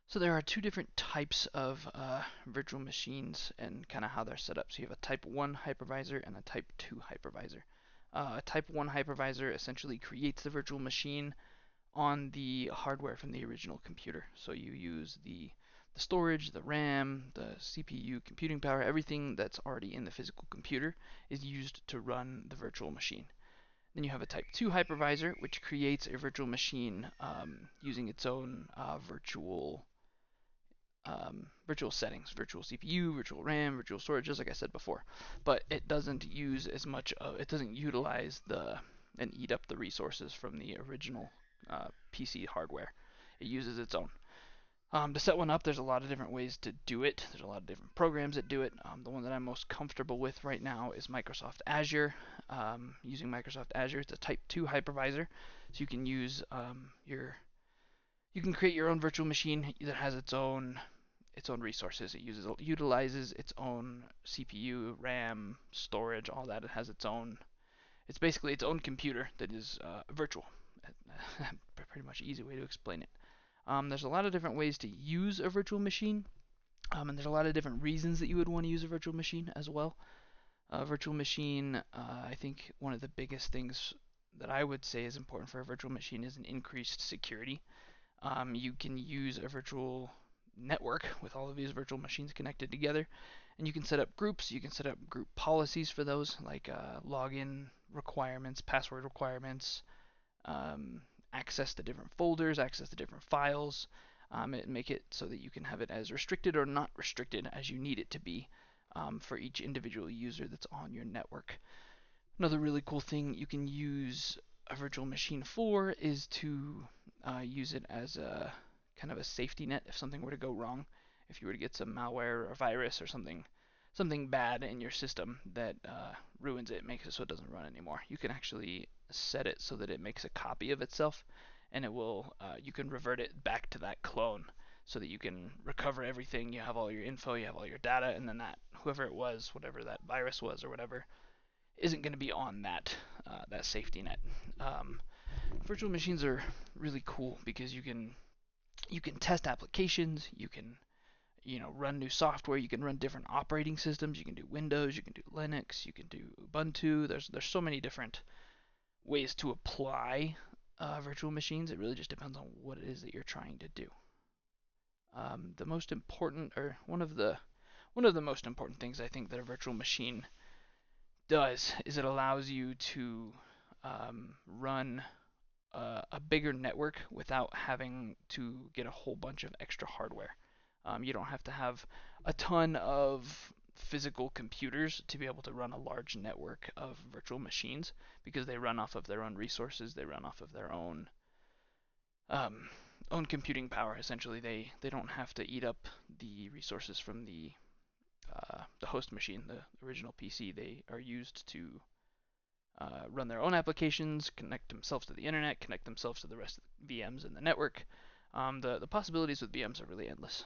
So there are two different types of virtual machines and kind of how they're set up. So you have a type 1 hypervisor and a type 2 hypervisor. A type 1 hypervisor essentially creates the virtual machine on the hardware from the original computer. So you use the storage, the RAM, the CPU, computing power, everything that's already in the physical computer is used to run the virtual machine. Then you have a type 2 hypervisor, which creates a virtual machine using its own virtual settings, virtual CPU, virtual RAM, virtual storage, just like I said before. But it doesn't use as much it doesn't utilize and eat up the resources from the original PC hardware. It uses its own. To set one up, there's a lot of different ways to do it. There's a lot of different programs that do it. The one that I'm most comfortable with right now is Microsoft Azure. Using Microsoft Azure, it's a Type 2 hypervisor, so you can use you can create your own virtual machine that has its own resources. It utilizes its own CPU, RAM, storage, all that. It has its own. It's basically its own computer that is virtual. Pretty much easy way to explain it. There's a lot of different ways to use a virtual machine, and there's a lot of different reasons that you would want to use a virtual machine as well. A virtual machine, I think one of the biggest things that I would say is important for a virtual machine is an increased security. You can use a virtual network with all of these virtual machines connected together, and you can set up groups. You can set up group policies for those, like login requirements, password requirements, um, access to different folders, access to different files, and make it so that you can have it as restricted or not restricted as you need it to be for each individual user that's on your network. Another really cool thing you can use a virtual machine for is to use it as a kind of a safety net if something were to go wrong. If you were to get some malware or a virus or something bad in your system that ruins it, makes it so it doesn't run anymore. You can actually set it so that it makes a copy of itself, and it will. You can revert it back to that clone, so that you can recover everything. You have all your info, you have all your data, and then that whoever it was, whatever that virus was or whatever, isn't going to be on that safety net. Um, Virtual machines are really cool because you can test applications, you can run new software, you can run different operating systems, you can do Windows, you can do Linux, you can do Ubuntu. There's so many different ways to apply virtual machines. It really just depends on what it is that you're trying to do. The most important, or one of the most important things I think that a virtual machine does is it allows you to run a bigger network without having to get a whole bunch of extra hardware. You don't have to have a ton of physical computers to be able to run a large network of virtual machines because they run off of their own resources. They run off of their um, own computing power. Essentially, they don't have to eat up the resources from the host machine, the original PC. They are used to run their own applications, connect themselves to the internet, connect themselves to the rest of the VMs in the network. The possibilities with VMs are really endless.